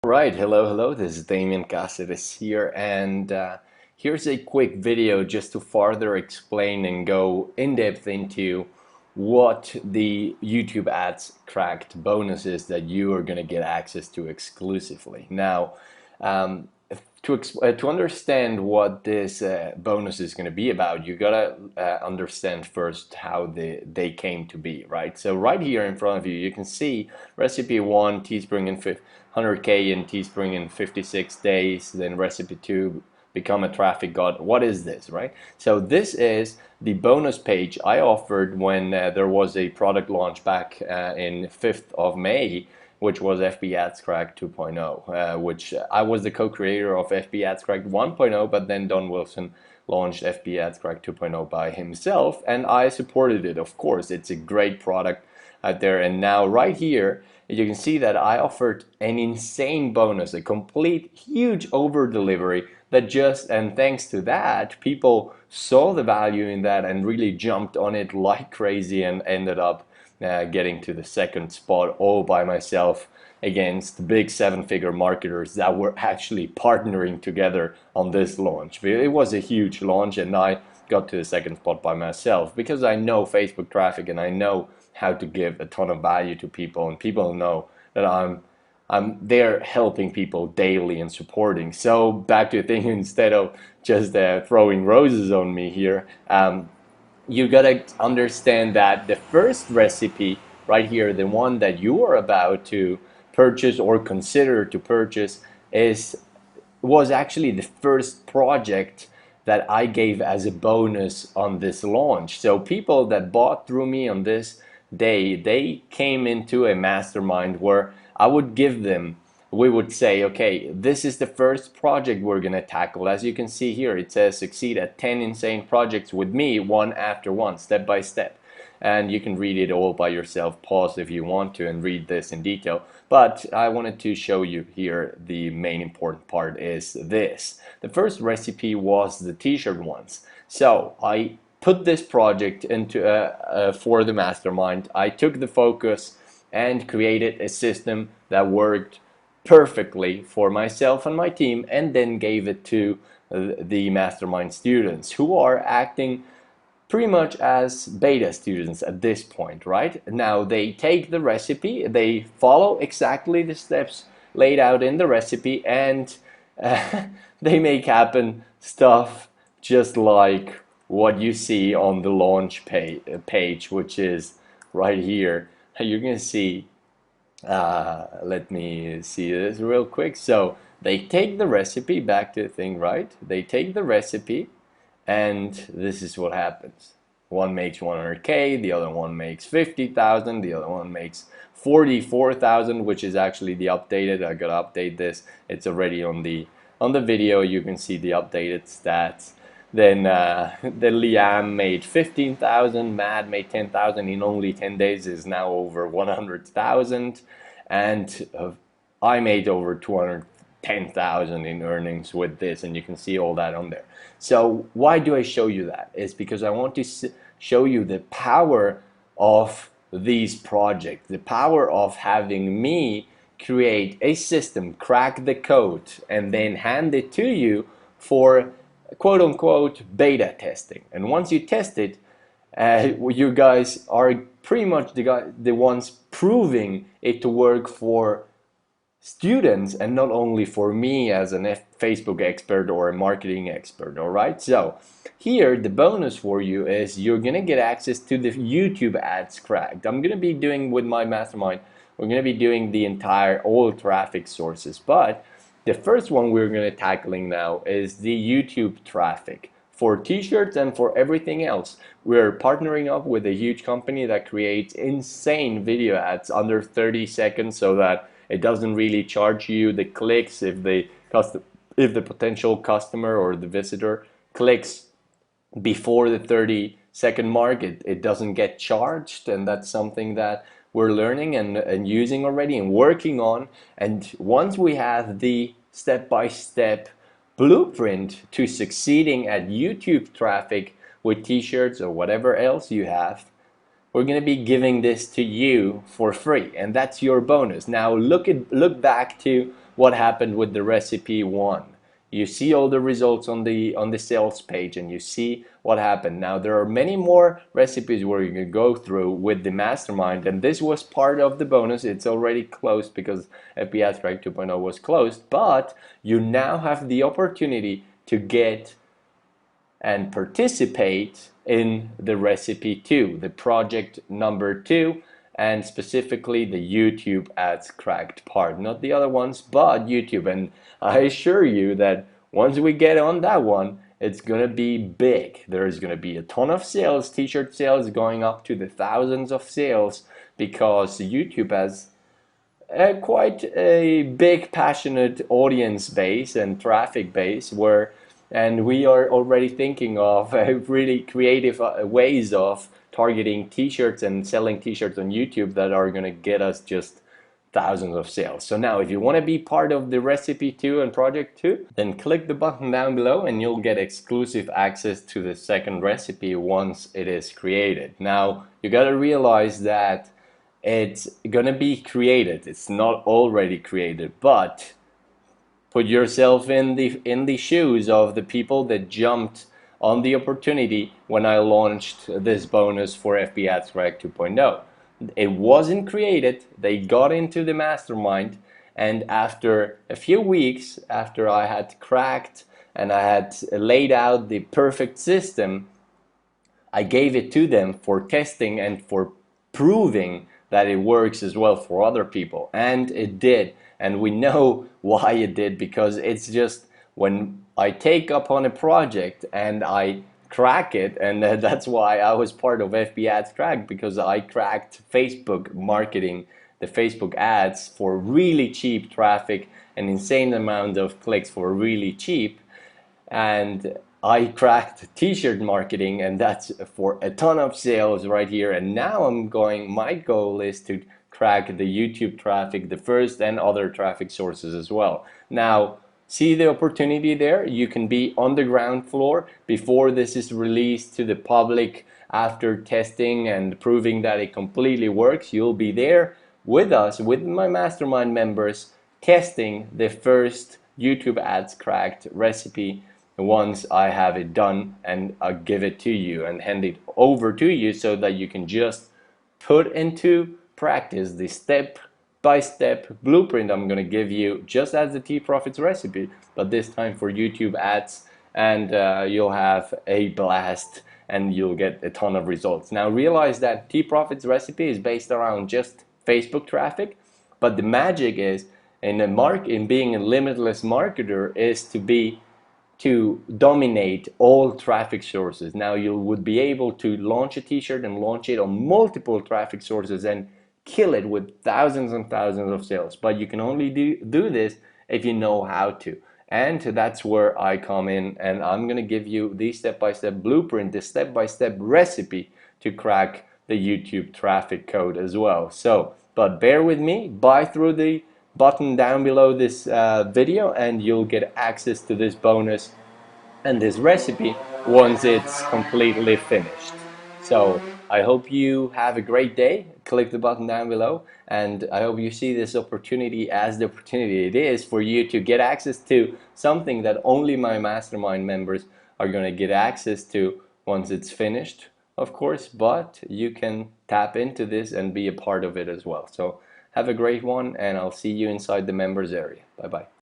Right, hello, this is Damian Cáceres here, and here's a quick video just to further explain and go in depth into what the YouTube ads cracked bonus is that you are going to get access to exclusively. Now, to understand what this bonus is going to be about, you gotta understand first how they came to be, right? So right here in front of you, you can see recipe one, Teespring in 100K in Teespring in 56 days. Then recipe two, become a traffic god. What is this, right? So this is the bonus page I offered when there was a product launch back in 5th of May, which was FB Ads Crack 2.0, which I was the co-creator of FB Ads Crack 1.0, but then Don Wilson launched FB Ads Crack 2.0 by himself, and I supported it, of course. It's a great product out there, and now right here, you can see that I offered an insane bonus, a complete huge over delivery that and thanks to that, people saw the value in that and really jumped on it like crazy and ended up getting to the second spot all by myself against big seven-figure marketers that were actually partnering together on this launch. It was a huge launch, and I got to the second spot by myself because I know Facebook traffic and I know how to give a ton of value to people, and people know that I'm there helping people daily and supporting. So back to the thing, instead of just throwing roses on me here, you gotta understand that the first recipe right here, the one that you are about to purchase or consider to purchase, was actually the first project that I gave as a bonus on this launch. So people that bought through me on this day, they came into a mastermind where I would give them, we would say, okay, this is the first project we're going to tackle. As you can see here, it says succeed at 10 insane projects with me, one after one, step by step. And you can read it all by yourself. Pause if you want to and read this in detail. But I wanted to show you here the main important part is this. The first recipe was the t-shirt ones. So I put this project into for the mastermind. I took the focus and created a system that worked perfectly for myself and my team, and then gave it to the mastermind students who are acting pretty much as beta students at this point, right? Now they take the recipe, they follow exactly the steps laid out in the recipe, and they make happen stuff just like what you see on the launch page, which is right here. You're gonna see, let me see this real quick. So they take the recipe, back to the thing, right? They take the recipe, and this is what happens. One makes 100K, the other one makes 50,000, the other one makes 44,000, which is actually the updated. I gotta update this. It's already on the video. You can see the updated stats. Then the Liam made 15,000, Mad made 10,000 in only 10 days, is now over 100,000, and I made over 210,000 in earnings with this, and you can see all that on there. So why do I show you that? It's because I want to show you the power of these projects, the power of having me create a system, crack the code, and then hand it to you for quote unquote beta testing. And once you test it, you guys are pretty much the ones proving it to work for students and not only for me as a Facebook expert or a marketing expert. All right, so here the bonus for you is you're gonna get access to the YouTube ads cracked. I'm gonna be doing with my mastermind, we're gonna be doing the entire all traffic sources, but the first one we're gonna tackling now is the YouTube traffic for t-shirts and for everything else. We're partnering up with a huge company that creates insane video ads under 30 seconds so that it doesn't really charge you the clicks if the potential customer or the visitor clicks before the 30-second mark, it doesn't get charged, and that's something that we're learning and using already and working on. And once we have the step-by-step blueprint to succeeding at YouTube traffic with t-shirts or whatever else you have, we're going to be giving this to you for free, and that's your bonus. Now look back to what happened with the recipe one. You see all the results on the sales page, and you see what happened. Now there are many more recipes where you can go through with the mastermind, and this was part of the bonus. It's already closed because FB Ads Track 2.0 was closed, but you now have the opportunity to get and participate in the recipe 2, the project number 2, and specifically the YouTube ads cracked part, not the other ones, but YouTube. And I assure you that once we get on that one, it's gonna be big. There's gonna be a ton of sales, t-shirt sales going up to the thousands of sales, because YouTube has quite a big passionate audience base and traffic base, and we are already thinking of really creative ways of targeting t-shirts and selling t-shirts on YouTube that are going to get us just thousands of sales. So now if you want to be part of the recipe 2 and project 2, then click the button down below and you'll get exclusive access to the second recipe once it is created. Now you got to realize that it's gonna be created. It's not already created, but put yourself in the shoes of the people that jumped on the opportunity when I launched this bonus for FB Ads Track 2.0. It wasn't created. They got into the mastermind, and after a few weeks, after I had cracked and I had laid out the perfect system, I gave it to them for testing and for proving that it works as well for other people, and it did. And we know why it did, because it's just when I take up on a project and I crack it, and that's why I was part of FB Ads Track, because I cracked Facebook marketing, the Facebook ads for really cheap traffic, an insane amount of clicks for really cheap. And I cracked t-shirt marketing, and that's for a ton of sales right here. And now my goal is to crack the YouTube traffic, the first and other traffic sources as well. Now, see the opportunity there? You can be on the ground floor before this is released to the public. After testing and proving that it completely works, you'll be there with us, with my mastermind members, testing the first YouTube ads cracked recipe once I have it done, and I'll give it to you and hand it over to you so that you can just put into practice the step-by-step blueprint I'm going to give you, just as the T-Profits recipe, but this time for YouTube ads, and you'll have a blast and you'll get a ton of results. Now realize that T-Profits recipe is based around just Facebook traffic, but the magic is in being a limitless marketer is to dominate all traffic sources. Now you would be able to launch a t-shirt and launch it on multiple traffic sources and kill it with thousands and thousands of sales. But you can only do this if you know how to. And that's where I come in, and I'm gonna give you the step-by-step blueprint, the step-by-step recipe to crack the YouTube traffic code as well. So, but bear with me, buy through the button down below this video, and you'll get access to this bonus and this recipe once it's completely finished. So I hope you have a great day. Click the button down below, and I hope you see this opportunity as the opportunity it is for you to get access to something that only my mastermind members are going to get access to once it's finished, of course, but you can tap into this and be a part of it as well. So have a great one, and I'll see you inside the members area. Bye bye.